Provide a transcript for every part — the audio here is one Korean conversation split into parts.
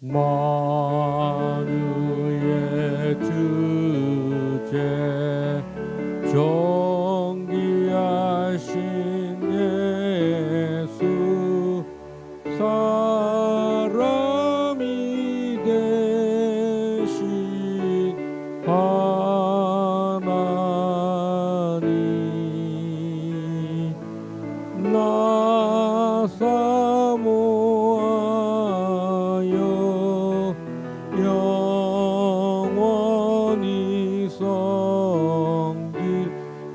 만유의 주제 존귀하신 예수 사람이 되신 하나님 나 사모하여 영원히 섬길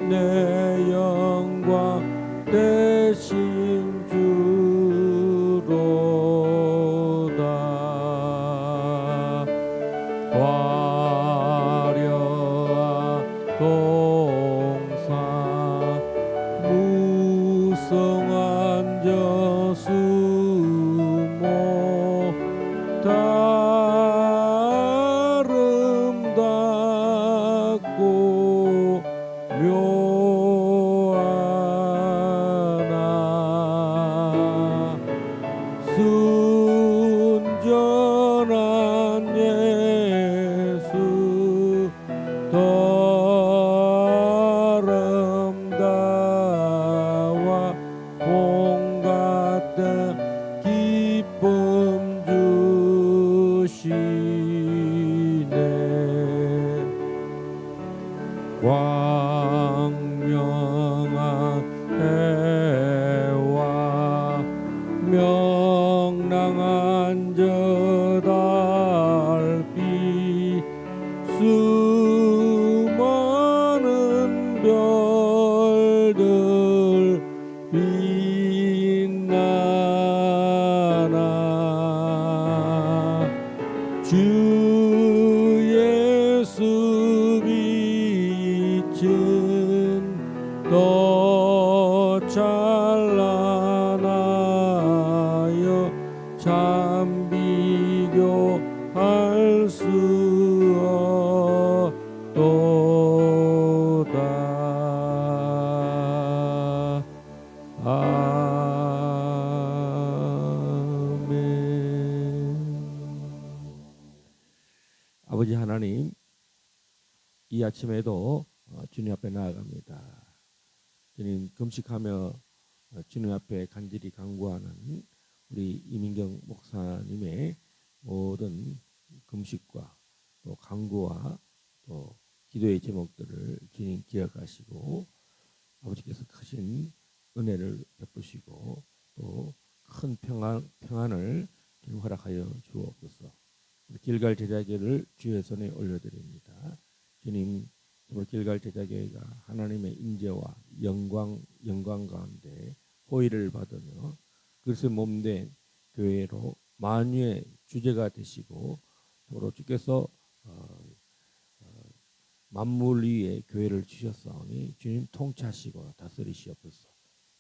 내 영광 되신 주로다. 화려한 동상 무성한 저수모 다 아름답고 묘하나 순전한 예수 더 아름다워 봄 같은 기쁨 주시네. 광명한 해와 명랑한 저 달빛 수많은 별들 빛나나 주 예수 빛은 더 찬란하여 참 비교할 수 없도다. 아멘. 아버지 하나님, 이 아침에도 주님 앞에 나아갑니다. 주님, 금식하며 주님 앞에 간절히 간구하는 우리 이민경 목사님의 모든 금식과 또 간구와 또 기도의 제목들을 주님 기억하시고 아버지께서 크신 은혜를 베푸시고 또 큰 평안을 주님 허락하여 주옵소서. 우리 길갈 제자교회를 주의 손에 올려드립니다. 주님, 정말 길갈 제자교회가 하나님의 인재와 영광 가운데 호의를 받으며 그리스도의 몸된 교회로 만유의 주제가 되시고 정말로 주께서 만물 위에 교회를 주셨사오니 주님 통치하시고 다스리시옵소서.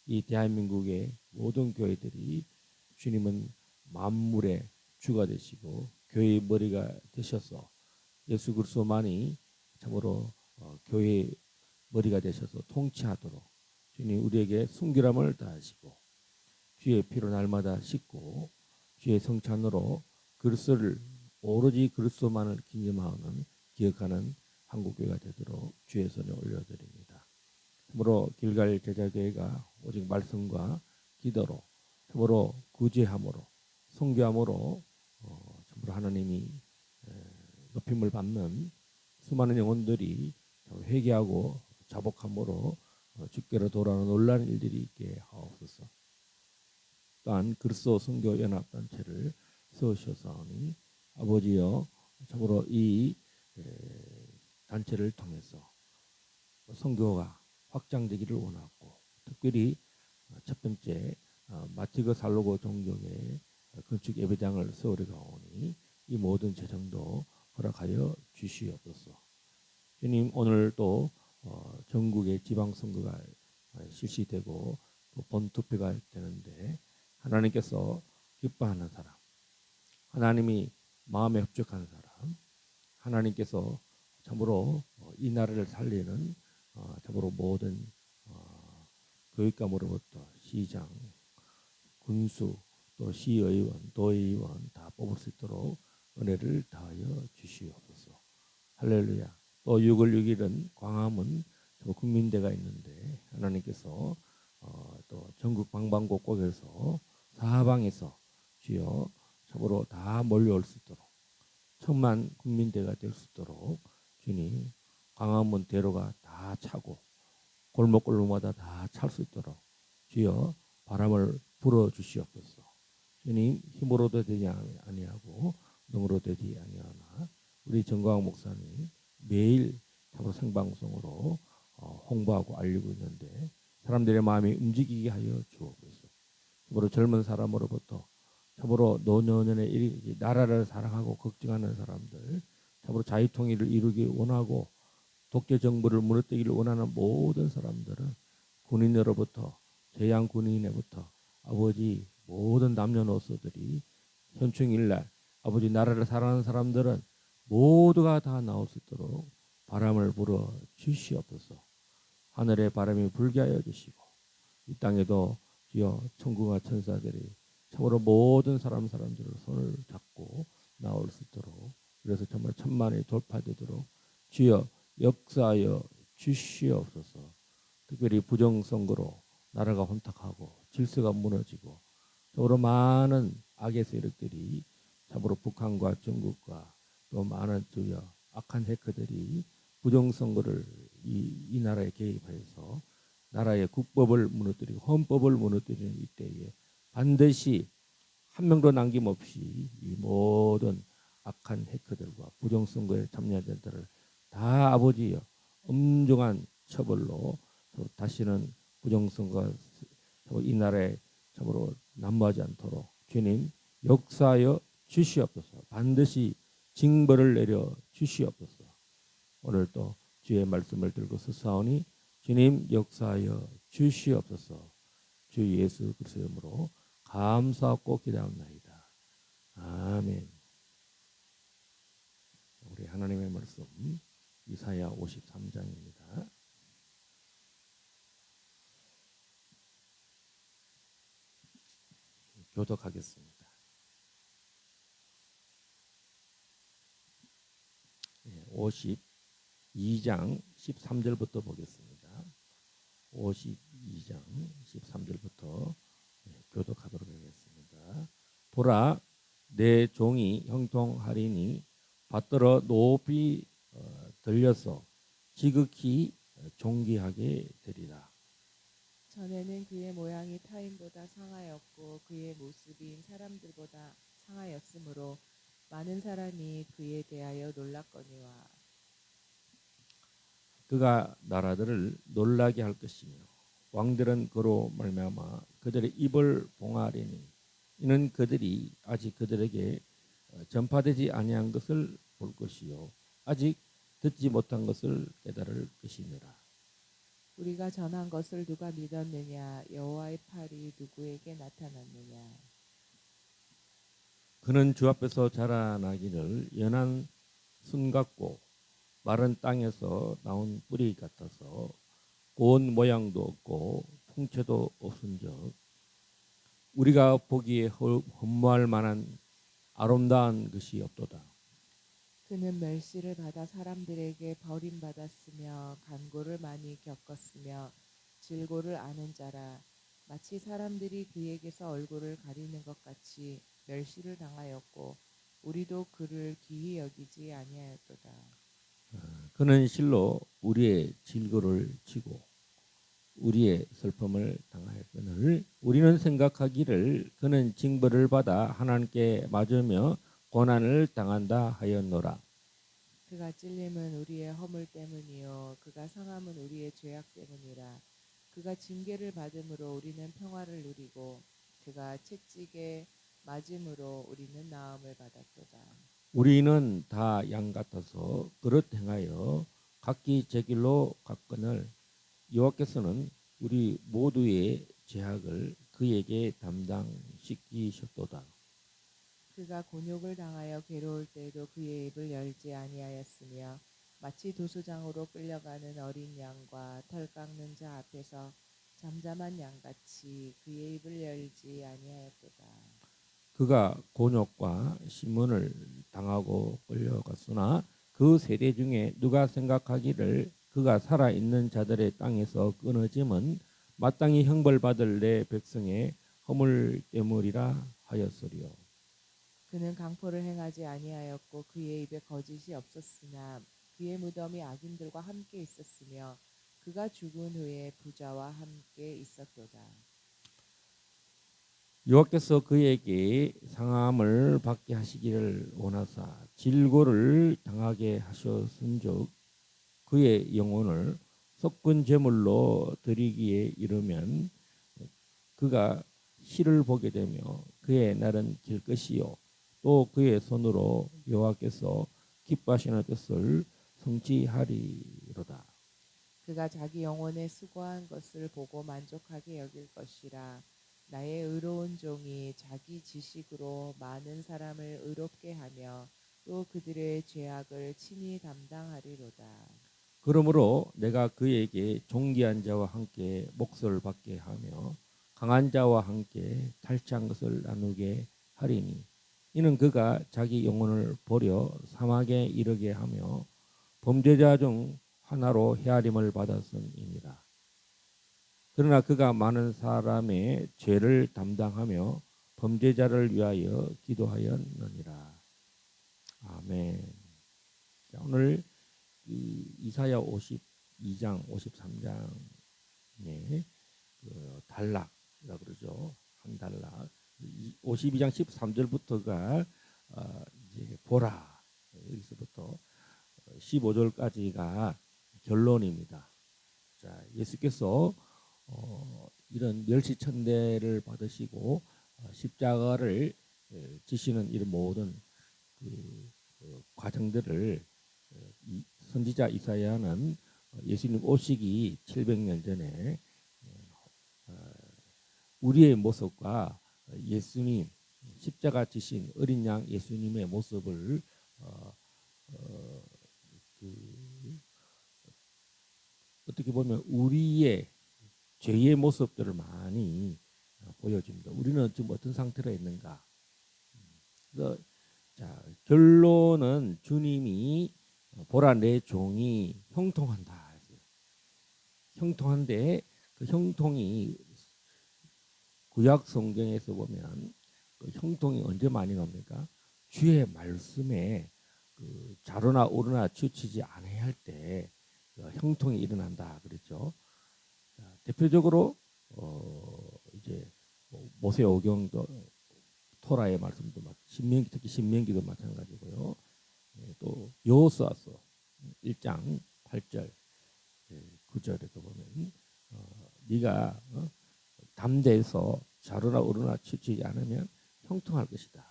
이 대한민국의 모든 교회들이 주님은 만물의 주가 되시고 교회의 머리가 되셔서 예수 그리스도만이 참으로 교회의 머리가 되셔서 통치하도록 주님 우리에게 순결함을 다하시고 주의 피로 날마다 씻고 주의 성찬으로 그리스도를 오로지 그리스도만을 기념하는 기억하는 한국교회가 되도록 주의 손에 올려드립니다. 참으로 길갈 제자교회가 오직 말씀과 기도로 참으로 구제함으로 선교함으로 참으로 하나님이 높임을 받는 수많은 영혼들이 회개하고 자복함으로 주께로 돌아오는 놀라운 일들이 있게 하옵소서. 또한 그리스도 선교 연합단체를 세우셨사오니 아버지여 참으로 이 단체를 통해서 선교가 확장되기를 원하고 특별히 첫 번째 마티그 살로고 종교회 건축 예배당을 세우려고 하오니 이 모든 재정도 허락하여 주시옵소서. 주님, 오늘 또 전국의 지방선거가 실시되고 또 본투표가 되는데 하나님께서 기뻐하는 사람, 하나님이 마음에 흡족한 사람, 하나님께서 참으로 이 나라를 살리는 참으로 모든 교육감으로부터 시장, 군수, 또 시의원, 도의원 다 뽑을 수 있도록 은혜를 다하여 주시옵소서. 할렐루야. 또 6월 6일은 광화문 국민대가 있는데 하나님께서 또 전국 방방곡곡에서 사방에서 주여 참으로 다 몰려올 수 있도록 천만 국민대가 될 수 있도록 주님 광화문 대로가 다 차고 골목골목마다 다 찰 수 있도록 주여 바람을 불어 주시옵소서. 주님 힘으로도 되지 아니하고 능으로 되지 아니하나 우리 정광 목사님 매일 참으로 생방송으로 홍보하고 알리고 있는데 사람들의 마음이 움직이게 하여 주옵소서. 참으로 젊은 사람으로부터 참으로 노년의 나라를 사랑하고 걱정하는 사람들, 참으로 자유통일을 이루기 원하고 독재 정부를 무너뜨리기를 원하는 모든 사람들은 군인으로부터 재양 군인에부터 아버지 모든 남녀노소들이 현충일날 아버지 나라를 사랑하는 사람들은 모두가 다 나올 수 있도록 바람을 불어 주시옵소서. 하늘의 바람이 불게 하여 주시고 이 땅에도 주여 천국과 천사들이 참으로 모든 사람들을 손을 잡고 나올 수 있도록 그래서 정말 천만이 돌파되도록 주여 역사하여 주시옵소서. 특별히 부정선거로 나라가 혼탁하고 질서가 무너지고 참으로 많은 악의 세력들이 참으로 북한과 중국과 또 많은 주여 악한 해커들이 부정선거를 이 나라에 개입해서 나라의 국법을 무너뜨리고 헌법을 무너뜨리는 이때에 반드시 한 명도 남김없이 이 모든 악한 해커들과 부정선거에 참여한 자들을 다 아버지여 엄중한 처벌로 다시는 부정선거 이 나라에 참으로 난무하지 않도록 주님 역사하여 주시옵소서. 반드시 징벌을 내려 주시옵소서. 오늘 또 주의 말씀을 들고 서사오니 주님 역사하여 주시옵소서. 주 예수 그리스도의 이름으로 감사하고 기도합나이다. 아멘. 우리 하나님의 말씀 이사야 53장입니다. 교독하겠습니다. 52장 13절부터 보겠습니다. 52장 13절부터 교독하도록 하겠습니다. 보라 내 종이 형통하리니 받들어 높이 들려서 지극히 존귀하게 되리라. 전에는 그의 모양이 타인보다 상하였고 그의 모습이 사람들보다 상하였으므로 많은 사람이 그에 대하여 놀랐거니와 그가 나라들을 놀라게 할 것이며 왕들은 그로 말미암아 그들의 입을 봉하리니 이는 그들이 아직 그들에게 전파되지 아니한 것을 볼 것이요 아직 듣지 못한 것을 깨달을 것이니라. 우리가 전한 것을 누가 믿었느냐 여호와의 팔이 누구에게 나타났느냐. 그는 주 앞에서 자라나기를 연한 순 같고 마른 땅에서 나온 뿌리 같아서 고운 모양도 없고 풍채도 없은즉 우리가 보기에 흠모할 만한 아름다운 것이 없도다. 그는 멸시를 받아 사람들에게 버림받았으며 간고를 많이 겪었으며 질고를 아는 자라. 마치 사람들이 그에게서 얼굴을 가리는 것 같이 멸시를 당하였고 우리도 그를 귀히 여기지 아니하였도다. 그는 실로 우리의 질고를 지고 우리의 슬픔을 당하였거늘 우리는 생각하기를 그는 징벌을 받아 하나님께 맞으며 고난을 당한다 하였노라. 그가 찔림은 우리의 허물 때문이요 그가 상함은 우리의 죄악 때문이라. 그가 징계를 받음으로 우리는 평화를 누리고 그가 채찍에 맞음으로 우리는 나음을 받았도다. 우리는 다 양 같아서 그릇 행하여 각기 제 길로 갔거늘 여호와께서는 우리 모두의 죄악을 그에게 담당시키셨도다. 그가 곤욕을 당하여 괴로울 때에도 그의 입을 열지 아니하였으며 마치 도수장으로 끌려가는 어린 양과 털 깎는 자 앞에서 잠잠한 양같이 그의 입을 열지 아니하였도다. 그가 곤욕과 신문을 당하고 끌려갔으나 그 세대 중에 누가 생각하기를 그가 살아있는 자들의 땅에서 끊어짐은 마땅히 형벌받을 내 백성의 허물 때문이라 하였으리요. 그는 강포를 행하지 아니하였고 그의 입에 거짓이 없었으나 그의 무덤이 악인들과 함께 있었으며 그가 죽은 후에 부자와 함께 있었도다. 여호와께서 그에게 상함을 받게 하시기를 원하사 질고를 당하게 하셨은즉 그의 영혼을 섞은 제물로 드리기에 이르면 그가 시를 보게 되며 그의 날은 길 것이요 또 그의 손으로 여호와께서 기뻐하시는 뜻을 성취하리로다. 그가 자기 영혼에 수고한 것을 보고 만족하게 여길 것이라. 나의 의로운 종이 자기 지식으로 많은 사람을 의롭게 하며 또 그들의 죄악을 친히 담당하리로다. 그러므로 내가 그에게 존귀한 자와 함께 몫을 받게 하며 강한 자와 함께 탈취한 것을 나누게 하리니 이는 그가 자기 영혼을 버려 사막에 이르게 하며 범죄자 중 하나로 헤아림을 받았음이니라. 그러나 그가 많은 사람의 죄를 담당하며 범죄자를 위하여 기도하였느니라. 아멘. 자, 오늘 이사야 52장, 53장의 그 단락이라 그러죠. 한 단락. 52장 13절부터가 이제 보라. 여기서부터 15절까지가 결론입니다. 자, 예수께서 이런 멸시천대를 받으시고 십자가를 지시는 이런 모든 그 과정들을 선지자 이사야는 예수님 오시기 700년 전에 우리의 모습과 예수님 십자가 지신 어린 양 예수님의 모습을 그 어떻게 보면 우리의 죄의 모습들을 많이 보여줍니다. 우리는 지금 어떤 상태로 있는가? 그래서 자, 결론은 주님이 보라 내 종이 형통한다. 형통한데 그 형통이 구약 성경에서 보면 그 형통이 언제 많이 나옵니까? 주의 말씀에 그 자로나 오르나 치우치지 않아야 할 때 형통이 일어난다 그랬죠. 자, 대표적으로 이제 모세오경도 토라의 말씀도 신명기 특히 신명기도 마찬가지고요. 또 여호수아서 1장 8절 9절에도 보면 네가 담대해서 자루나 오르나 치우치지 않으면 형통할 것이다.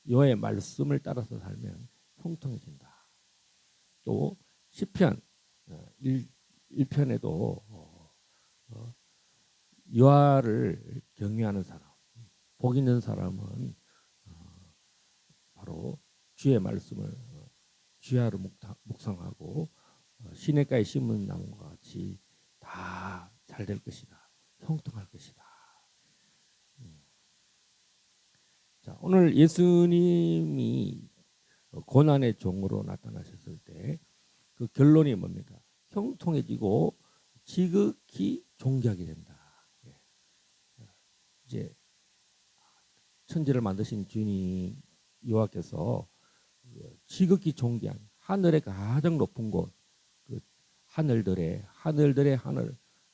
여호와의 말씀을 따라서 살면 형통해진다. 또 시편 1편에도 여호와를 경외하는 사람, 복 있는 사람은 바로 주의 말씀을 주야로 묵상하고 시냇가에 심은 나무와 같이 다 잘 될 것이다. 형통할 것이다. 자, 오늘 예수님이 고난의 종으로 나타나셨을 때 그 결론이 뭡니까? 형통해지고 지극히 존귀하게 된다. 이제 천지를 만드신 주님 여호와께서 지극히 존귀한 하늘의 가장 높은 곳, 그 하늘들의 하늘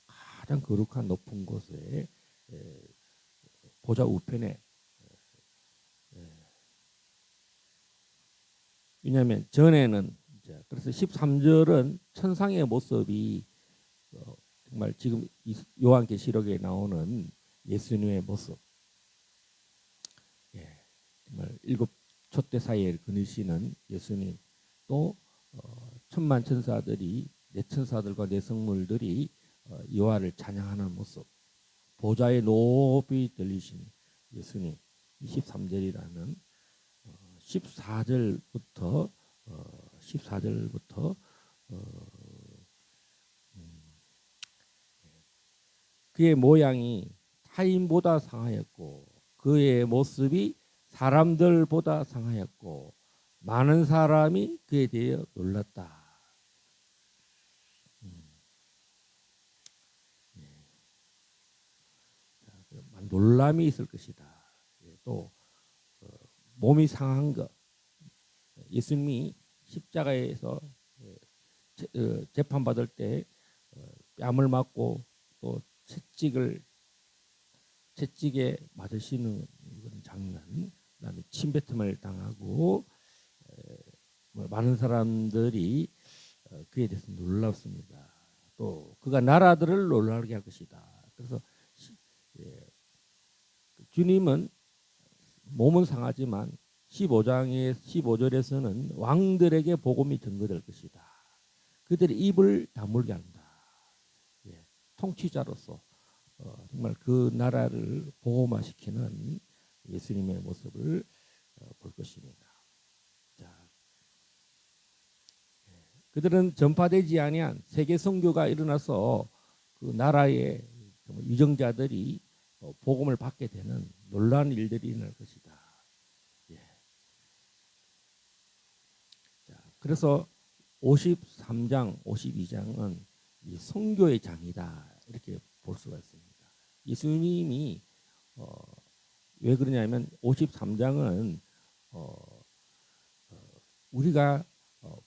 가장 거룩한 높은 곳에 보좌 우편에 왜냐하면 전에는 그래서 13절은 천상의 모습이 정말 지금 요한계시록에 나오는 예수님의 모습, 정말 일곱 촛대 사이에 거느시는 예수님, 또 천만 천사들이 내 천사들과 내 성물들이 여호와를 찬양하는 모습, 보좌의 높이 들리신 예수님, 23절이라는 14절부터 그의 모양이 타인보다 상하였고 그의 모습이 사람들보다 상하였고 많은 사람이 그에 대해 놀랐다. 놀람이 있을 것이다. 또 몸이 상한 것, 예수님이 십자가에서 재판받을 때 뺨을 맞고 또 채찍에 맞으시는 그런 장면, 그다음에 침뱉음을 당하고 많은 사람들이 그에 대해서 놀랐습니다. 또 그가 나라들을 놀라게 할 것이다. 그래서 주님은 몸은 상하지만 15절에서는 왕들에게 복음이 전거될 것이다. 그들의 입을 다물게 한다. 통치자로서 정말 그 나라를 보호마시키는 예수님의 모습을 볼 것입니다. 자, 그들은 전파되지 아니한 세계 선교가 일어나서 그 나라의 유정자들이 복음을 받게 되는 놀라운 일들이 일어날 것이다. 자, 그래서 53장, 52장은 이 선교의 장이다 이렇게 볼 수가 있습니다. 예수님이 왜 그러냐면 53장은 우리가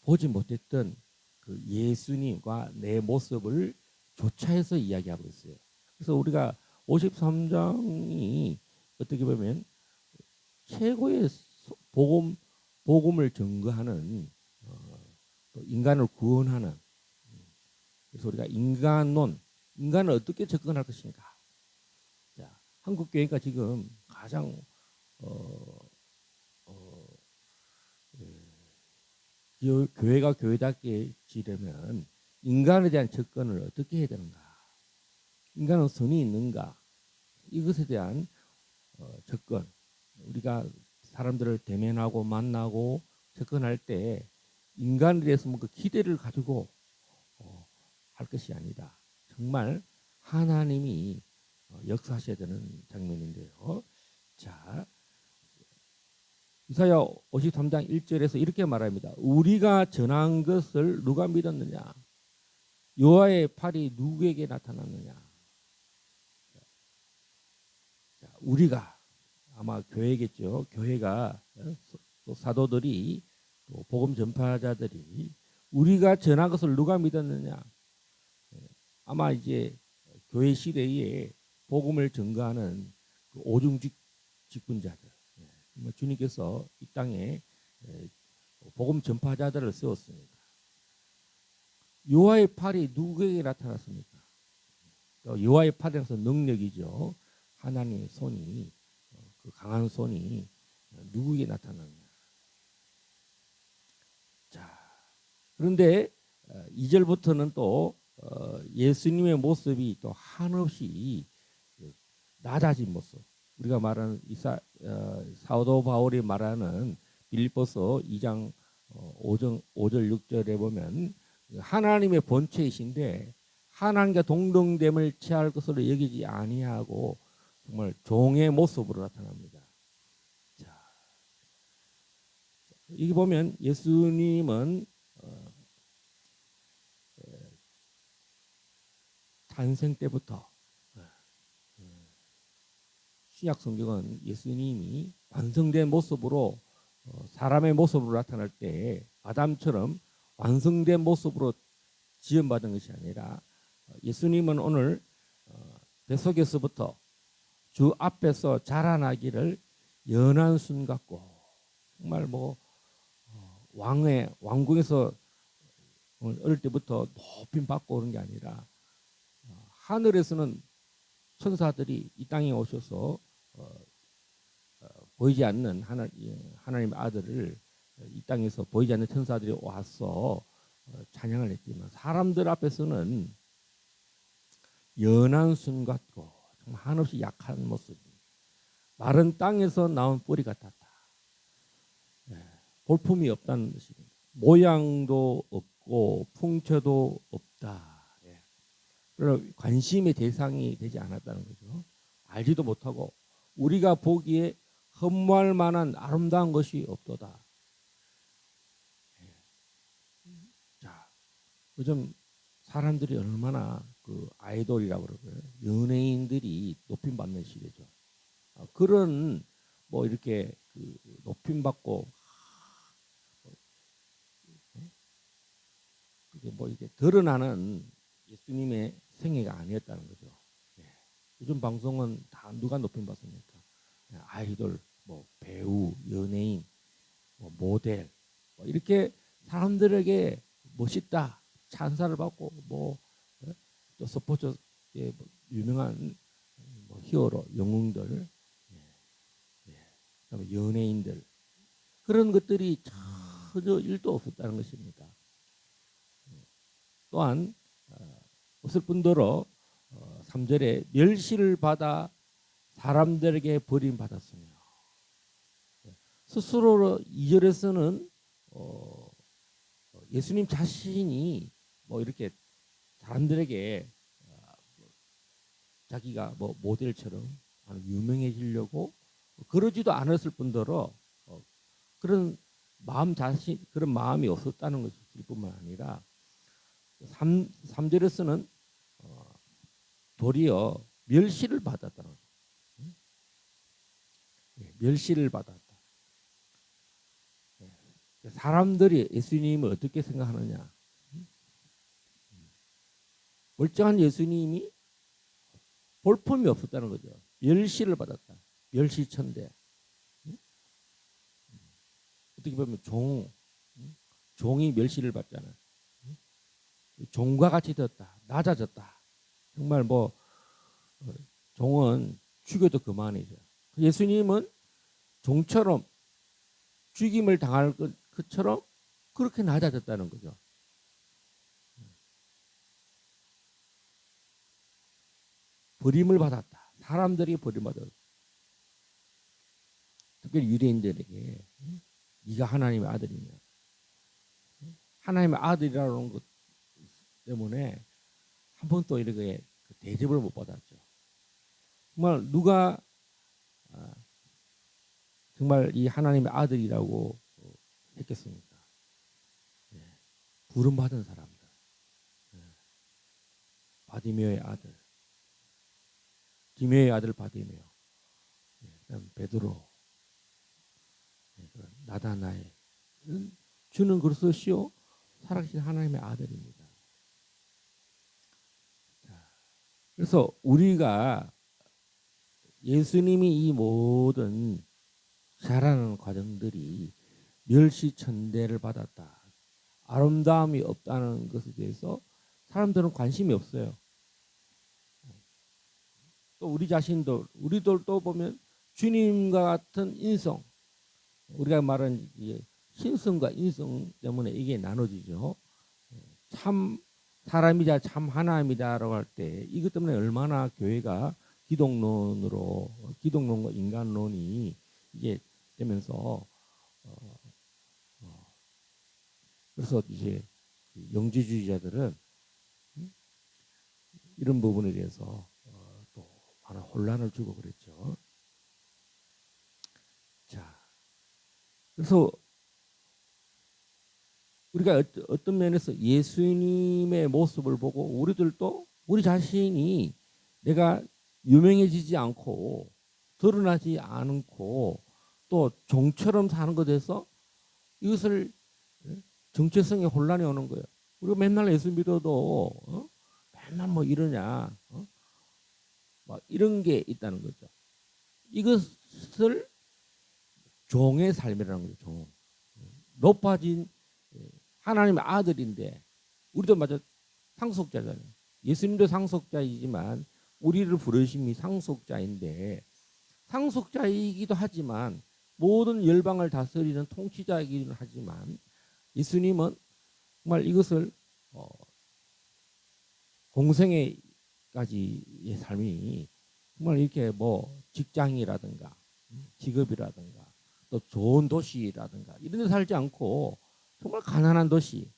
보지 못했던 그 예수님과 내 모습을 조차해서 이야기하고 있어요. 그래서 우리가 53장이 어떻게 보면 최고의 복음을 증거하는 또 인간을 구원하는, 그래서 우리가 인간을 어떻게 접근할 것인가. 자, 한국 교회가 지금 가장 교회가 교회답게 지려면 인간에 대한 접근을 어떻게 해야 되는가? 인간은 선이 있는가? 이것에 대한 접근. 우리가 사람들을 대면하고 만나고 접근할 때 인간에 대해서 뭔가 기대를 가지고 할 것이 아니다. 정말 하나님이 역사하셔야 되는 장면인데요. 자, 이사야 53장 1절에서 이렇게 말합니다. 우리가 전한 것을 누가 믿었느냐? 여호와의 팔이 누구에게 나타났느냐? 자, 우리가 아마 교회겠죠. 교회가 또 사도들이 또 복음 전파자들이 우리가 전한 것을 누가 믿었느냐? 아마 이제 교회 시대에 복음을 전가하는 그 오중 직분자들, 주님께서 이 땅에 복음 전파자들을 세웠습니다. 여호와의 팔이 누구에게 나타났습니까? 여호와의 팔에서 능력이죠. 하나님의 손이, 그 강한 손이 누구에게 나타났냐? 자, 그런데 2절부터는 또 예수님의 모습이 또 한없이 낮아진 모습. 우리가 말하는 사도 바울이 말하는 빌립보서 2장 5절 6절에 보면 하나님의 본체이신데 하나님과 동등됨을 취할 것으로 여기지 아니하고 정말 종의 모습으로 나타납니다. 자, 여기 보면 예수님은 탄생 때부터 신약 성경은 예수님이 완성된 모습으로 사람의 모습으로 나타날 때 아담처럼 완성된 모습으로 지음받은 것이 아니라 예수님은 오늘 뱃속에서부터 주 앞에서 자라나기를 연한 순 같고 정말 뭐 왕궁에서 어릴 때부터 높임 받고 오는 게 아니라 하늘에서는 천사들이 이 땅에 오셔서 보이지 않는 하나님의 아들을 이 땅에서 보이지 않는 천사들이 와서 찬양을 했지만 사람들 앞에서는 연한 순 같고 정말 한없이 약한 모습, 마른 땅에서 나온 뿌리 같았다. 볼품이 없다는 것입니다. 모양도 없고 풍채도 없다. 관심의 대상이 되지 않았다는 거죠. 알지도 못하고 우리가 보기에 흠모할 만한 아름다운 것이 없도다. 자, 요즘 사람들이 얼마나 그 아이돌이라고 그러고요. 연예인들이 높임 받는 시대죠. 그런 뭐 이렇게 그 높임 받고 그게 뭐 이렇게 드러나는 예수님의 생애가 아니었다는 거죠. 예. 요즘 방송은 다 누가 높임 받습니까? 아이돌, 뭐 배우, 연예인, 뭐 모델, 뭐 이렇게 사람들에게 멋있다 찬사를 받고 뭐또 스포츠의 뭐 유명한 뭐 히어로 영웅들, 그다음에 연예인들 그런 것들이 전혀 일도 없었다는 것입니다. 또한 없을 뿐더러 3절에 멸시를 받아 사람들에게 버림받았으며 스스로 2절에서는 예수님 자신이 뭐 이렇게 사람들에게 자기가 뭐 모델처럼 유명해지려고 그러지도 않았을 뿐더러 그런 그런 마음이 없었다는 것일 뿐만 아니라 3절에서는 도리어 멸시를 받았다는 거죠. 멸시를 받았다. 사람들이 예수님을 어떻게 생각하느냐? 멀쩡한 예수님이 볼품이 없었다는 거죠. 멸시를 받았다. 멸시천대. 어떻게 보면 종이 멸시를 받잖아요. 종과 같이 되었다. 낮아졌다. 정말 뭐 종은 죽여도 그만이죠. 예수님은 종처럼 죽임을 당할 것처럼 그렇게 낮아졌다는 거죠. 버림을 받았다. 사람들이 버림받았다. 특별히 유대인들에게 네가 하나님의 아들이냐. 하나님의 아들이라는 것 때문에 한 번도 이렇게 대접을 못 받았죠. 정말 누가 정말 이 하나님의 아들이라고 했겠습니까? 부름받은 사람들. 바디메오의 아들. 디메오의 아들 바디메오. 그다음 베드로. 나다나엘. 주는 그리스도시요 살아계신 하나님의 아들입니다. 그래서 우리가 예수님이 이 모든 자라는 과정들이 멸시천대를 받았다. 아름다움이 없다는 것에 대해서 사람들은 관심이 없어요. 또 우리 자신도 우리들도 보면 주님과 같은 인성, 우리가 말하는 신성과 인성 때문에 이게 나눠지죠. 참 사람이자 참 하나님이다라고 할 때 이것 때문에 얼마나 교회가 기독론과 인간론이 이게 되면서 그래서 이제 영지주의자들은 이런 부분에 대해서 또 많은 혼란을 주고 그랬죠. 자, 그래서 우리가 어떤 면에서 예수님의 모습을 보고 우리들도 우리 자신이 내가 유명해지지 않고 드러나지 않고 또 종처럼 사는 것에서 이것을 정체성의 혼란이 오는 거예요. 우리가 맨날 예수 믿어도 맨날 뭐 이러냐 막 이런 게 있다는 거죠. 이것을 종의 삶이라는 거죠. 종. 높아진 하나님의 아들인데 우리도 마저 상속자잖아요. 예수님도 상속자이지만 우리를 부르심이 상속자인데 상속자이기도 하지만 모든 열방을 다스리는 통치자이기는 하지만 예수님은 정말 이것을 공생애까지의 삶이 정말 이렇게 뭐 직장이라든가 직업이라든가 또 좋은 도시라든가 이런 데 살지 않고 정말 가난한 도시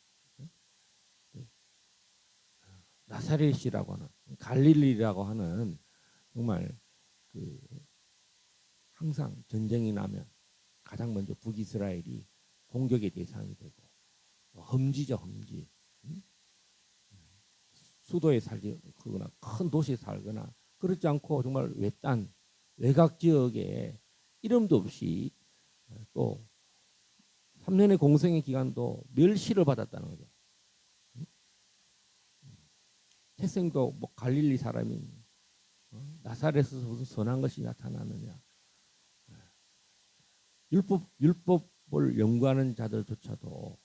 나사렛이라고 하는 갈릴리라고 하는 정말 그 항상 전쟁이 나면 가장 먼저 북이스라엘이 공격의 대상이 되고 험지죠, 험지. 수도에 살거나 큰 도시에 살거나 그렇지 않고 정말 외딴 외곽 지역에 이름도 없이 또 3년의 공생의 기간도 멸시를 받았다는 거죠. 태생도 뭐 갈릴리 사람이 나사렛에서 무슨 선한 것이 나타나느냐. 율법을 연구하는 자들조차도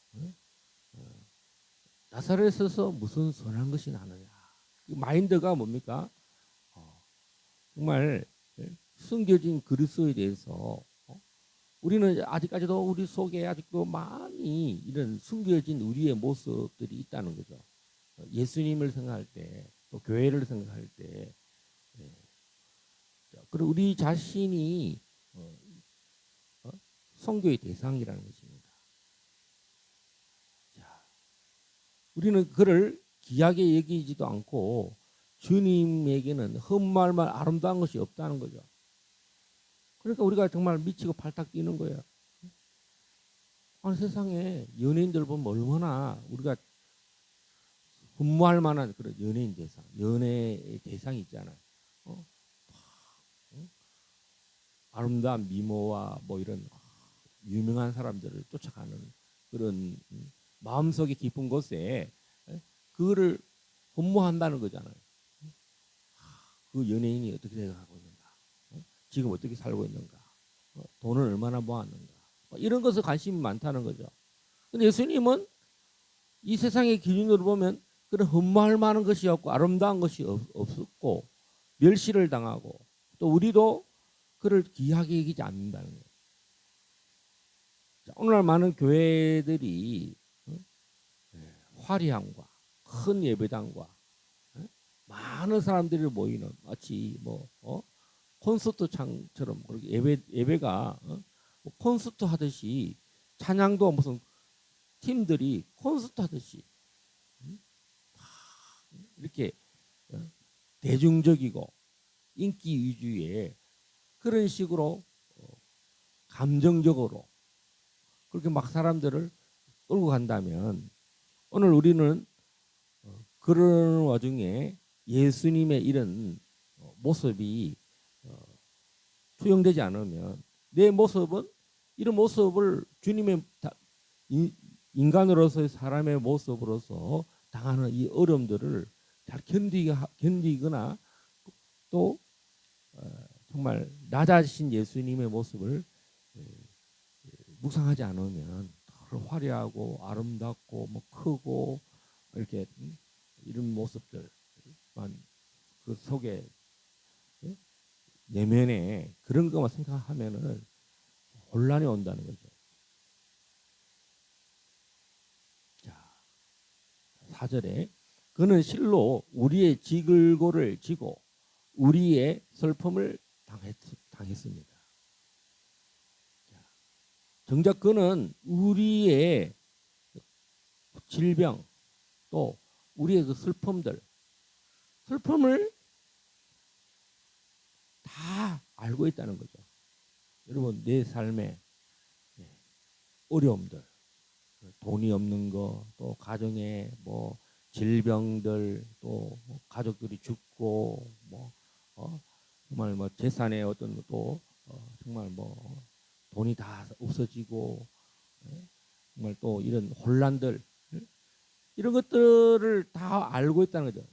나사렛에서 무슨 선한 것이 나느냐. 이 마인드가 뭡니까? 정말 숨겨진 그리스도에 대해서 우리는 아직까지도 우리 속에 아직도 많이 이런 숨겨진 우리의 모습들이 있다는 거죠. 예수님을 생각할 때, 또 교회를 생각할 때, 그리고 우리 자신이 선교의 대상이라는 것입니다. 자, 우리는 그를 귀하게 여기지도 않고 주님에게는 흠말만 아름다운 것이 없다는 거죠. 그러니까 우리가 정말 미치고 팔딱 뛰는 거예요. 아니, 세상에 연예인들 보면 얼마나 우리가 흠모할 만한 그런 연예인 대상, 연예의 대상이 있잖아요. 아름다운 미모와 뭐 이런 유명한 사람들을 쫓아가는 그런 마음속에 깊은 곳에 그거를 흠모한다는 거잖아요. 그 연예인이 어떻게 생각하고 있는가, 지금 어떻게 살고 있는가, 돈을 얼마나 모았는가, 이런 것에 관심이 많다는 거죠. 근데 예수님은 이 세상의 기준으로 보면 그런 흠모할 만한 것이 없고 아름다운 것이 없었고 멸시를 당하고 또 우리도 그를 귀하게 여기지 않는다는 거예요. 자, 오늘날 많은 교회들이 화려함과 큰 예배당과 많은 사람들이 모이는 마치 뭐 콘서트장처럼 그렇게 예배가 뭐 콘서트 하듯이 찬양도 무슨 팀들이 콘서트 하듯이 이렇게 대중적이고 인기 위주의 그런 식으로 감정적으로 그렇게 막 사람들을 끌고 간다면 오늘 우리는 그런 와중에 예수님의 이런 모습이 투영되지 않으면 내 모습은 이런 모습을 주님의 인간으로서의 사람의 모습으로서 당하는 이 어려움들을 잘 견디거나 또 정말 낮아지신 예수님의 모습을 묵상하지 않으면 화려하고 아름답고 뭐 크고 이렇게 이런 모습들만 그 속에 내면에 그런 것만 생각하면은 혼란이 온다는 거죠. 자, 4절에 그는 실로 우리의 지글고를 지고 우리의 슬픔을 당했습니다. 정작 그는 우리의 질병 또 우리의 그 슬픔을 다 알고 있다는 거죠. 여러분 내 삶의 어려움들, 돈이 없는 거, 또 가정에 뭐 질병들, 또 뭐 가족들이 죽고 뭐 정말 뭐 재산의 어떤 것도 정말 뭐 돈이 다 없어지고 정말 또 이런 혼란들 이런 것들을 다 알고 있다는 거죠.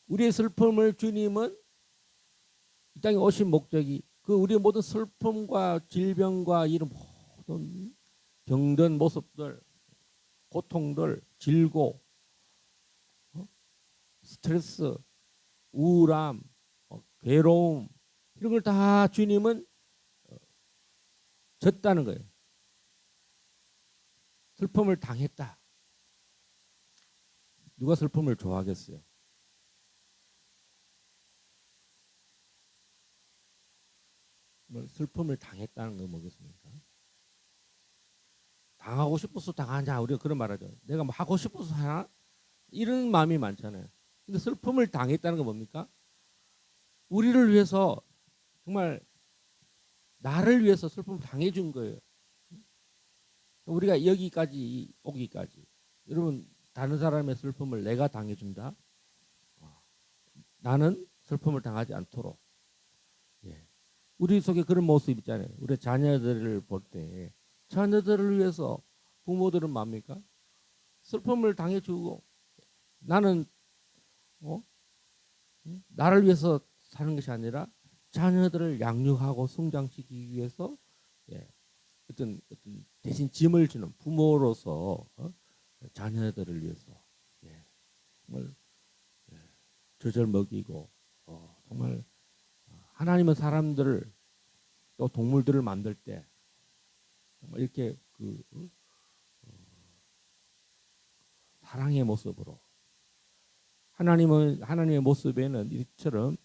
우리의 슬픔을 주님은 이 땅에 오신 목적이 그 우리의 모든 슬픔과 질병과 이런 모든 병든 모습들, 고통들, 질고, 스트레스, 우울함, 괴로움 이런 걸 다 주님은 졌다는 거예요. 슬픔을 당했다. 누가 슬픔을 좋아하겠어요? 슬픔을 당했다는 거 뭐겠습니까? 당하고 싶어서 당하냐 우리가 그런 말하죠. 내가 뭐 하고 싶어서 하나? 이런 마음이 많잖아요. 근데 슬픔을 당했다는 건 뭡니까? 우리를 위해서 정말 나를 위해서 슬픔을 당해준 거예요. 우리가 여기까지 오기까지 여러분 다른 사람의 슬픔을 내가 당해준다. 나는 슬픔을 당하지 않도록. 예. 우리 속에 그런 모습 있잖아요. 우리 자녀들을 볼 때 자녀들을 위해서 부모들은 뭡니까? 슬픔을 당해주고 나는 나를 위해서 사는 것이 아니라 자녀들을 양육하고 성장시키기 위해서 예, 어떤 대신 짐을 지는 부모로서 자녀들을 위해서 예, 정말 젖을 먹이고 정말 하나님은 사람들을 또 동물들을 만들 때 정말 이렇게 사랑의 모습으로 하나님의 모습에는 이처럼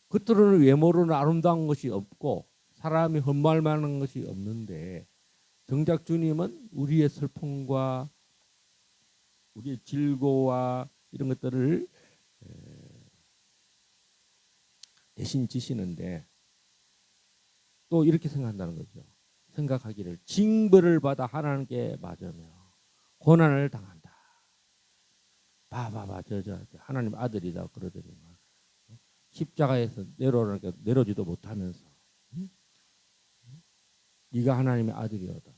겉으로는 외모로는 아름다운 것이 없고 사람이 흠모할 만한 것이 없는데 정작 주님은 우리의 슬픔과 우리의 질고와 이런 것들을 대신 지시는데 또 이렇게 생각한다는 거죠. 생각하기를 징벌을 받아 하나님께 맞으며 고난을 당한다. 봐봐봐 저 하나님 아들이다 그러더니만 십자가에서 내려오니까 내려오지도 못하면서 네가 하나님의 아들이로다.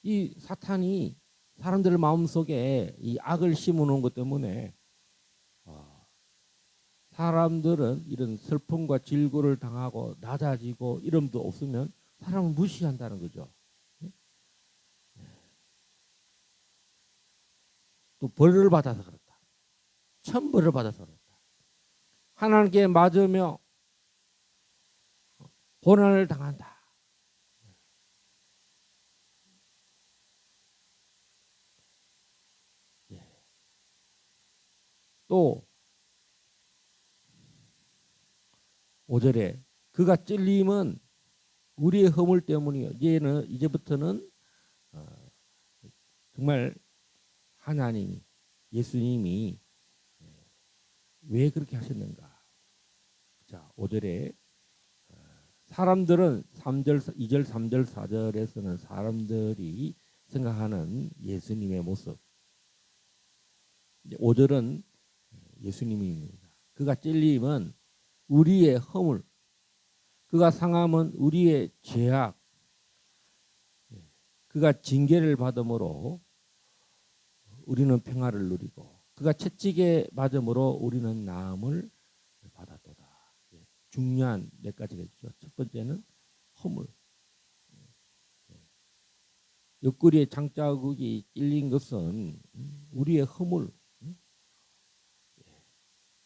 이 사탄이 사람들 마음속에 이 악을 심어놓은 것 때문에 사람들은 이런 슬픔과 질고를 당하고 낮아지고 이름도 없으면 사람을 무시한다는 거죠. 또 벌을 받아서 그렇다. 천벌을 받아서 그렇다. 하나님께 맞으며 고난을 당한다. 또 5절에 그가 찔림은 우리의 허물 때문이요. 이제부터는 정말 하나님이 예수님이 왜 그렇게 하셨는가? 자, 5절에 사람들은 2절, 3절, 4절에서는 사람들이 생각하는 예수님의 모습. 5절은 예수님입니다. 그가 찔림은 우리의 허물, 그가 상함은 우리의 죄악, 그가 징계를 받음으로 우리는 평화를 누리고 그가 채찍에 맞음으로 우리는 나음을 받았도다. 중요한 몇 가지가 있죠. 첫 번째는 허물. 옆구리에 장자국이 찔린 것은 우리의 허물.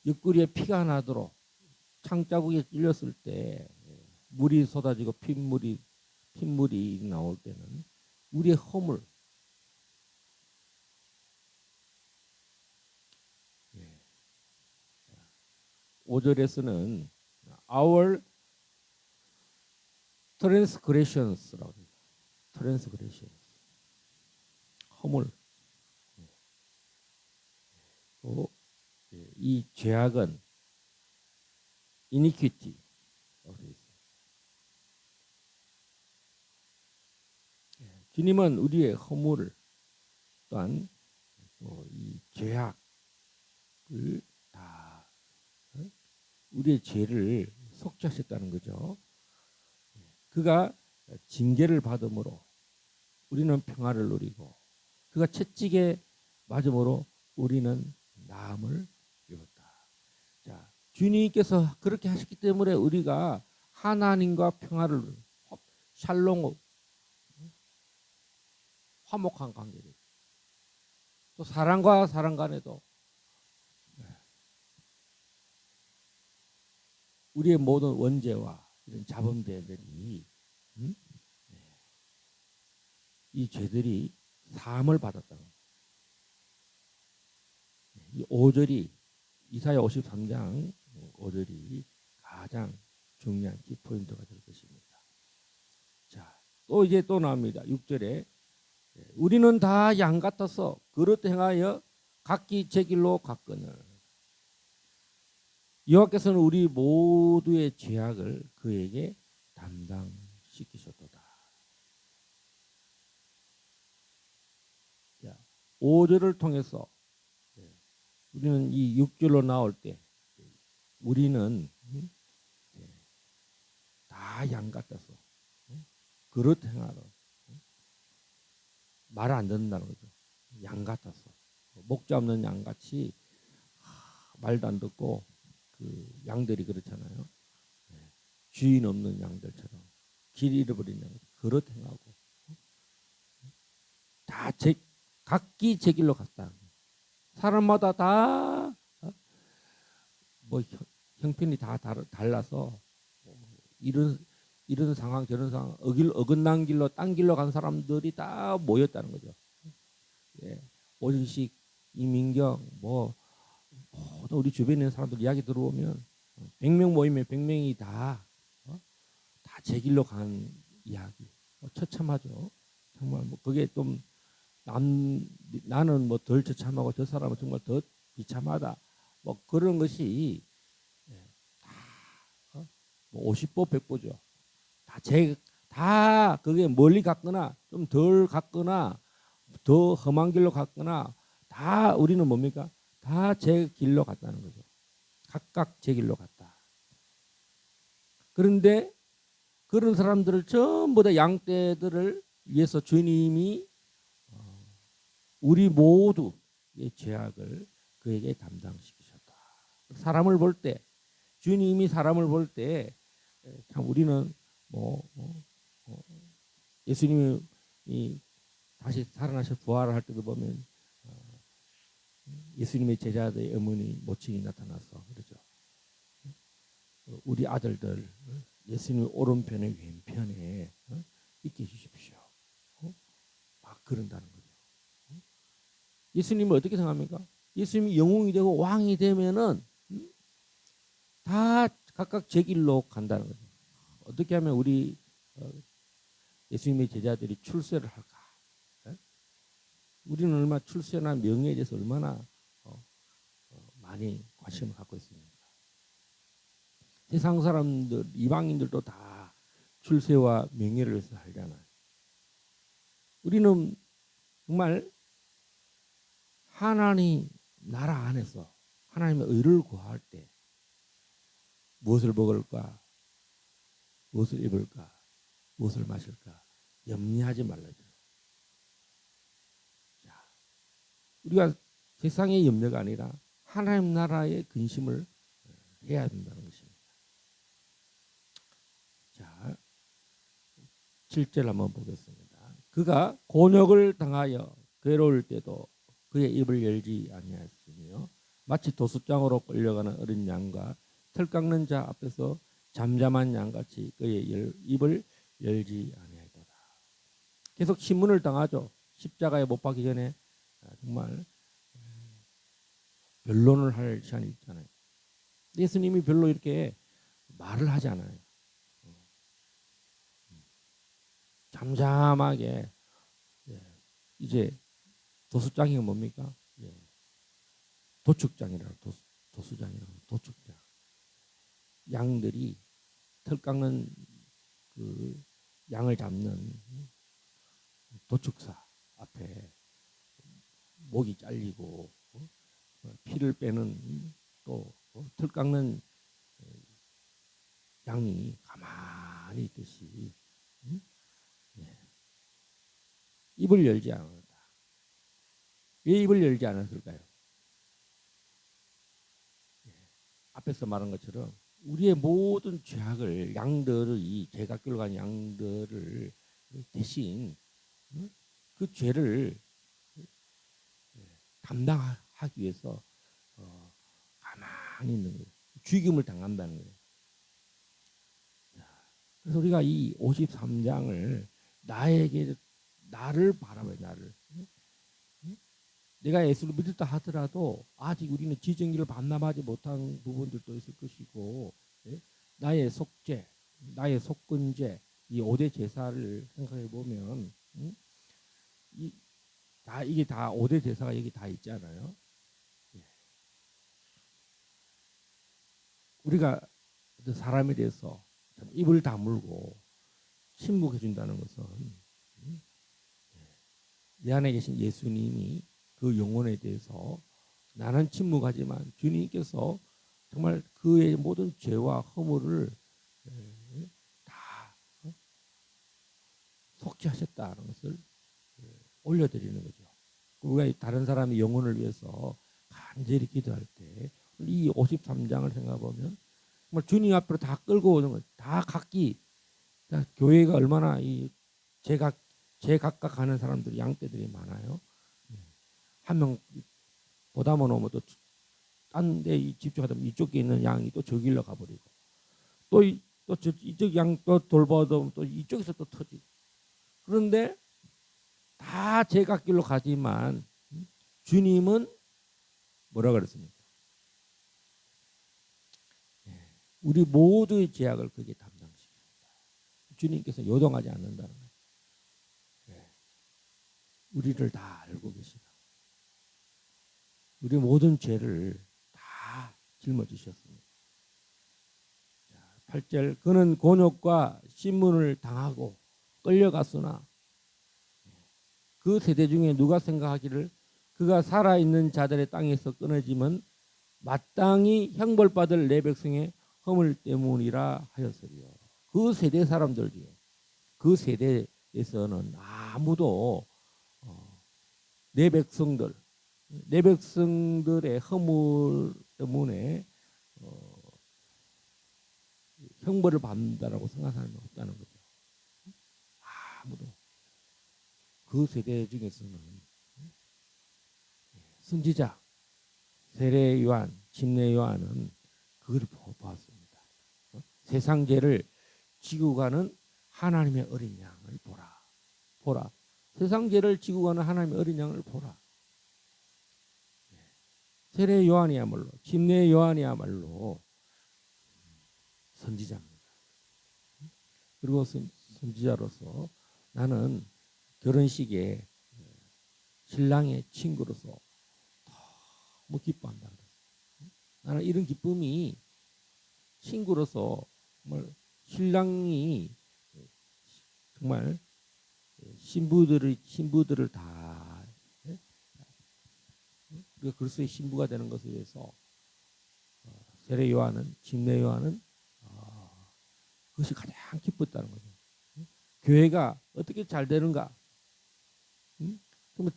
옆구리에 피가 나도록 창자국에 찔렸을 때 물이 쏟아지고 핏물이 나올 때는 우리의 허물. 5절에서는 our transgressions라고 해요. transgressions. 허물. 또 이 죄악은 iniquity라고 되어 있어요. 주님은 우리의 허물을 또한 이 죄악을 다 우리의 죄를 속죄하셨다는 거죠. 그가 징계를 받음으로 우리는 평화를 누리고 그가 채찍에 맞음으로 우리는 나음을 이뤘다. 자, 주님께서 그렇게 하셨기 때문에 우리가 하나님과 평화를 샬롬 화목한 관계를 또 사랑과 사랑 간에도 우리의 모든 원죄와 이런 자범죄들이 이 죄들이 사함을 받았다는 거예요. 이 5절이 이사야 53장 5절이 가장 중요한 키포인트가 될 것입니다. 자, 또 이제 또 나옵니다. 6절에 우리는 다 양 같아서 그릇 행하여 각기 제 길로 갔거늘. 여호와께서는 우리 모두의 죄악을 그에게 담당시키셨도다. 5절을 통해서 우리는 이 6절로 나올 때 우리는 다 양 같아서 그릇 행하러 말을 안 듣는다는 거죠. 양 같아서 목자 없는 양같이 말도 안 듣고 그 양들이 그렇잖아요. 주인 없는 양들처럼 길 잃어버린 양 그릇 행하고 다 각기 제 길로 갔다. 사람마다 다 뭐 형편이 다 달라서 이런 상황 저런 상황 어긋난 길로 딴 길로 간 사람들이 다 모였다는 거죠. 예. 오준식, 이민경 뭐 우리 주변에 있는 사람들 이야기 들어보면 100명 모이면 100명이 다 제 길로 간 이야기. 처참하죠. 정말 뭐 그게 좀 나는 뭐 덜 처참하고 저 사람은 정말 더 비참하다. 뭐 그런 것이 다 50보 100보죠. 다 그게 멀리 갔거나 좀 덜 갔거나 더 험한 길로 갔거나 다 우리는 뭡니까? 다 제 길로 갔다는 거죠. 각각 제 길로 갔다. 그런데 그런 사람들을 전부 다 양떼들을 위해서 주님이 우리 모두의 죄악을 그에게 담당시키셨다. 사람을 볼 때 주님이 사람을 볼 때 참 우리는 예수님이 다시 살아나셔 부활을 할 때도 보면 예수님의 제자들의 어머니 모친이 나타나서 그러죠. 우리 아들들 예수님 오른편에 왼편에 있게 해주십시오. 막 그런다는 거죠. 예수님을 어떻게 생각합니까? 예수님이 영웅이 되고 왕이 되면은 다 각각 제 길로 간다는 거죠. 어떻게 하면 우리 예수님의 제자들이 출세를 할까? 우리는 얼마나 출세나 명예에 대해서 얼마나 많이 관심을 갖고 있습니까? 세상 사람들, 이방인들도 다 출세와 명예를 위해서 살잖아요. 우리는 정말 하나님 나라 안에서 하나님의 의를 구할 때 무엇을 먹을까, 무엇을 입을까, 무엇을 마실까 염려하지 말라죠. 자, 우리가 세상의 염려가 아니라 하나님 나라의 근심을 해야 된다는 것입니다. 자, 7절 한번 보겠습니다. 그가 곤욕을 당하여 괴로울 때도 그의 입을 열지 아니하였으며 마치 도수장으로 끌려가는 어린 양과 털 깎는 자 앞에서 잠잠한 양같이 그의 입을 열지 아니하였더라. 계속 신문을 당하죠. 십자가에 못 박기 전에 정말 변론을 할 시간이 있잖아요. 예수님이 별로 이렇게 말을 하지 않아요. 잠잠하게 이제 도수장이 뭡니까? 도축장이라고 도수장이라고 도축장. 양들이 털 깎는 그 양을 잡는 도축사 앞에 목이 잘리고 피를 빼는 또 털 깎는 양이 가만히 있듯이 입을 열지 않았다. 왜 입을 열지 않았을까요? 앞에서 말한 것처럼 우리의 모든 죄악을 양들의 제각기로 간 양들을 대신 그 죄를 담당하기 위해서 가만히 있는 거예요. 죽임을 당한다는 거예요. 그래서 우리가 이 53장을 나를 바라봐요. 나를. 내가 예수를 믿었다 하더라도 아직 우리는 지정기를 반납하지 못한 부분들도 있을 것이고 나의 속죄, 나의 속건죄 이 5대 제사를 생각해 보면 이게 다 5대 제사가 여기 다 있잖아요. 우리가 어떤 사람에 대해서 참 입을 다물고 침묵해 준다는 것은 내 안에 계신 예수님이 그 영혼에 대해서 나는 침묵하지만 주님께서 정말 그의 모든 죄와 허물을 다 속죄하셨다는 것을 올려드리는 거죠. 우리가 다른 사람의 영혼을 위해서 간절히 기도할 때 이 53장을 생각해 보면 정말 주님 앞으로 다 끌고 오는 것, 다 각기 교회가 얼마나 이 제각각 하는 사람들이 양떼들이 많아요. 한 명 보다 못하면 또 딴 데 집중하다 보면 이쪽에 있는 양이 또 저 길로 가버리고 또 이쪽 양 또 돌봐도 또 이쪽에서 또 터지고 그런데 다 제각길로 가지만 주님은 뭐라 그랬습니까? 우리 모두의 죄악을 그게 담당시킵니다. 주님께서 요동하지 않는다는 거예요. 우리를 다 알고 계시다. 우리 모든 죄를 다 짊어지셨습니다. 8절 그는 곤욕과 신문을 당하고 끌려갔으나 그 세대 중에 누가 생각하기를 그가 살아있는 자들의 땅에서 끊어지면 마땅히 형벌받을 내 백성의 허물 때문이라 하였으리요. 그 세대 사람들 중에 그 세대에서는 아무도 내 백성들의 허물 때문에 형벌을 받는다라고 생각하는 사람이 없다는 거죠. 아무도. 그 세대 중에서는 선지자 세례 요한, 침례 요한은 그걸 보았습니다. 세상 죄를 지고 가는 하나님의 어린 양을 보라. 세상 죄를 지고 가는 하나님의 어린 양을 보라. 세례 요한이야말로, 침례 요한이야말로 선지자입니다. 그리고 선지자로서 나는 결혼식에 신랑의 친구로서 너무 기뻐한다. 나는 이런 기쁨이 친구로서 정말 신랑이 정말 신부들을 다 우리가 그리스도의 신부가 되는 것에 대해서 세례 요한은 침례 요한은 그것이 가장 기뻤다는 거죠. 교회가 어떻게 잘 되는가?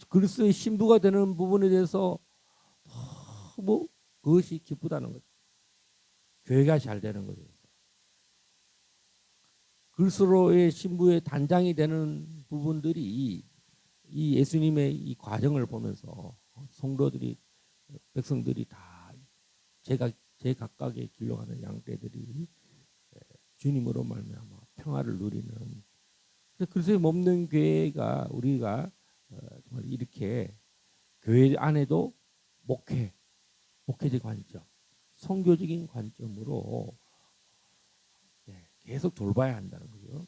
그리스도의 신부가 되는 부분에 대해서 너무 그것이 기쁘다는 거죠. 교회가 잘 되는 거죠. 그리스도의 신부의 단장이 되는 부분들이 이 예수님의 이 과정을 보면서 성도들이 백성들이 다 제각각의 길로 가는 양떼들이 주님으로 말미암아 평화를 누리는 그리스도의 몸된 교회가 우리가 정말 이렇게 교회 안에도 목회적 관점, 선교적인 관점으로 계속 돌봐야 한다는 거죠.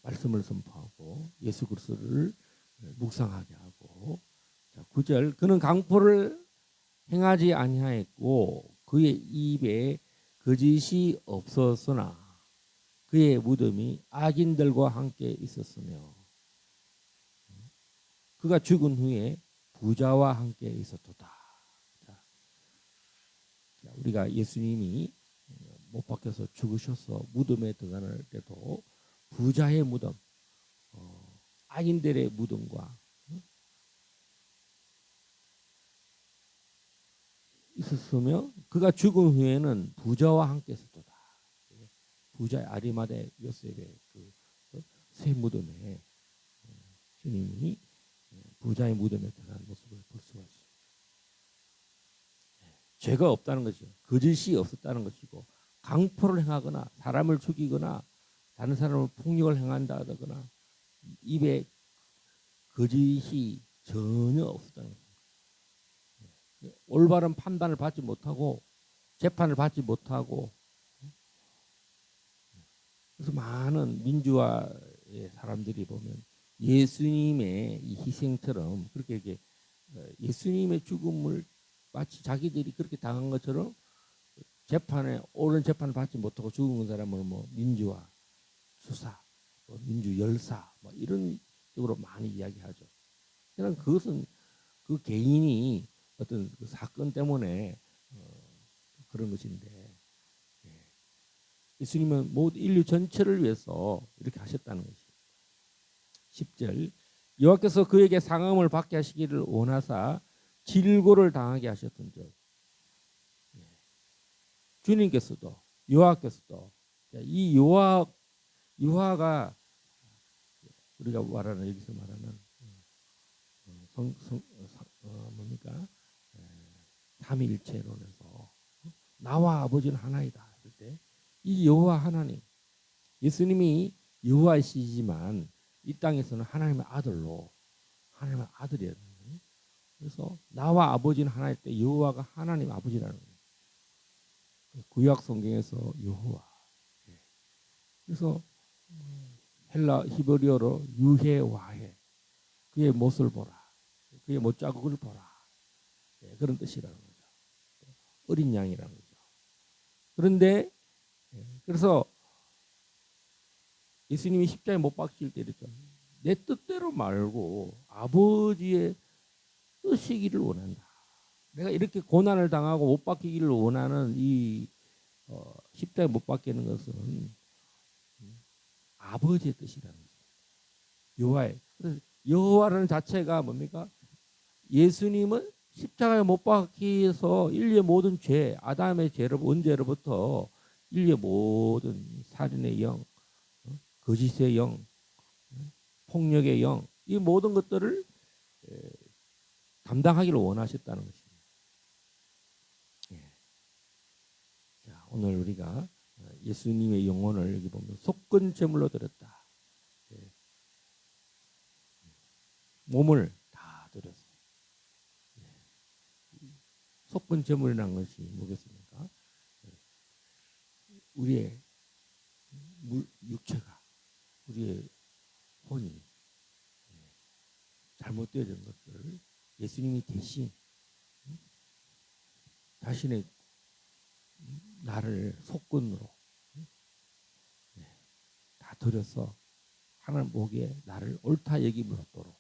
말씀을 선포하고 예수 그리스도를 묵상하게 하고 9절 그는 강포를 행하지 아니하였고 그의 입에 거짓이 없었으나 그의 무덤이 악인들과 함께 있었으며 그가 죽은 후에 부자와 함께 있었도다. 우리가 예수님이 못 박혀서 죽으셔서 무덤에 들어갈 때도 부자의 무덤, 악인들의 무덤과 있었으며 그가 죽은 후에는 부자와 함께 있었도다. 부자의 아리마대 요셉의 그 새 무덤에 주님이 부자의 무덤에 들어간 모습을 볼 수가 있습니다. 죄가 없다는 것이죠. 거짓이 없었다는 것이고 강포를 행하거나 사람을 죽이거나 다른 사람을 폭력을 행한다거나 입에 거짓이 전혀 없었다는 것입니다. 올바른 판단을 받지 못하고 재판을 받지 못하고 그래서 많은 민주화의 사람들이 보면 예수님의 이 희생처럼 그렇게 예수님의 죽음을 마치 자기들이 그렇게 당한 것처럼 재판에 옳은 재판을 받지 못하고 죽은 사람을 뭐 민주화, 수사, 뭐 민주 열사 뭐 이런 식으로 많이 이야기하죠. 그냥 그것은 그 개인이 어떤 그 사건 때문에 그런 것인데 예수님은 모두 인류 전체를 위해서 이렇게 하셨다는 것입니다. 10절 여호와께서 그에게 상함을 받게 하시기를 원하사 질고를 당하게 하셨던즉 주님께서도 여호와께서도 이 여호와가 우리가 말하는 여기서 말하는 뭡니까 삼위일체론에서 나와 아버지는 하나이다 할 때 이 여호와 하나님 예수님이 여호와이시지만 이 땅에서는 하나님의 아들로 하나님의 아들이에요. 그래서 나와 아버지는 하나일 때 여호와가 하나님 아버지라는 거예요. 구약 성경에서 여호와. 그래서 헬라 히브리어로 유해와해 그의 못을 보라. 그의 못자국을 보라. 그런 뜻이라는 거죠. 어린 양이라는 거죠. 그런데 그래서 예수님이 십자가에 못 박힐 때 이랬죠. 내 뜻대로 말고 아버지의 뜻이기를 원한다. 내가 이렇게 고난을 당하고 못 박히기를 원하는 이 십자가에 못 박히는 것은 아버지의 뜻이라는 거죠. 여호와의. 여호와라는 자체가 뭡니까? 예수님은 십자가에 못 박혀서 인류의 모든 죄, 아담의 죄로 원죄로부터 인류의 모든 살인의 영, 거짓의 영, 폭력의 영, 이 모든 것들을 감당하기를 원하셨다는 것입니다. 자, 오늘 우리가 예수님의 영혼을 여기 보면 속건 제물로 드렸다. 몸을 다 드렸어. 속건 제물이라는 것이 뭐겠습니까? 우리의 육체가, 우리의 혼이 잘못되어진 것들을 예수님이 대신 자신의 나를 속건으로 다 드려서 하나님 보기에 나를 옳다 여김을 얻도록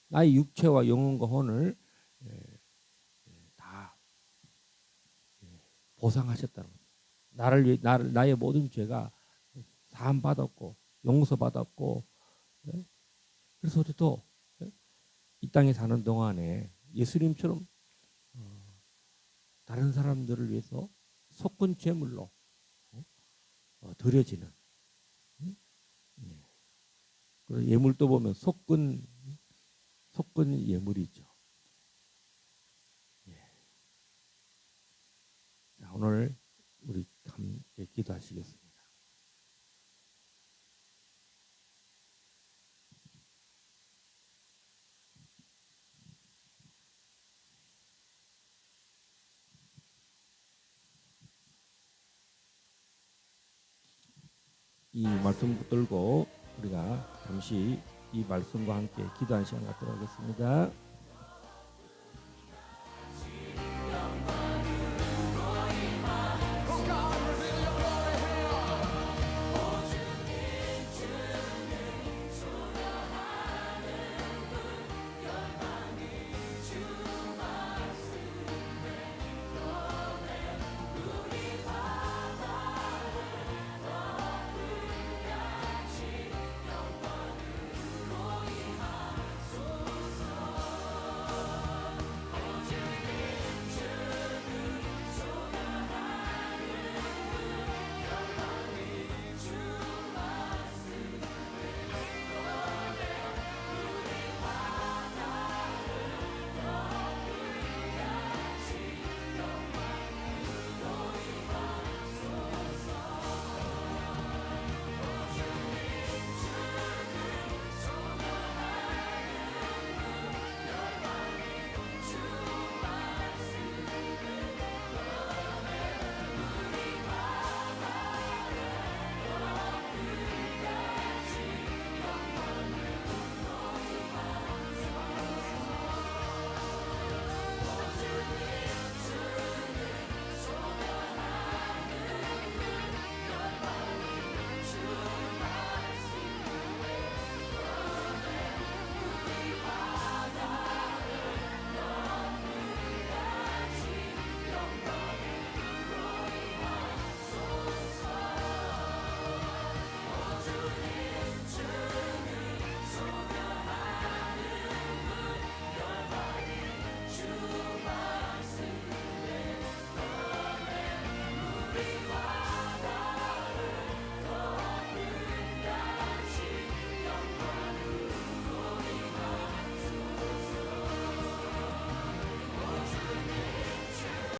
나의 육체와 영혼과 혼을 다 보상하셨다는 거죠. 나의 모든 죄가 사함 받았고 용서 받았고 그래서 우리도 이 땅에 사는 동안에 예수님처럼 다른 사람들을 위해서 속건 제물로 드려지는 그리고 예물도 보면 속건 예물이죠. 자, 오늘 우리 함께 기도하시겠습니다. 이 말씀 붙들고 우리가 잠시 이 말씀과 함께 기도하는 시간 갖도록 하겠습니다.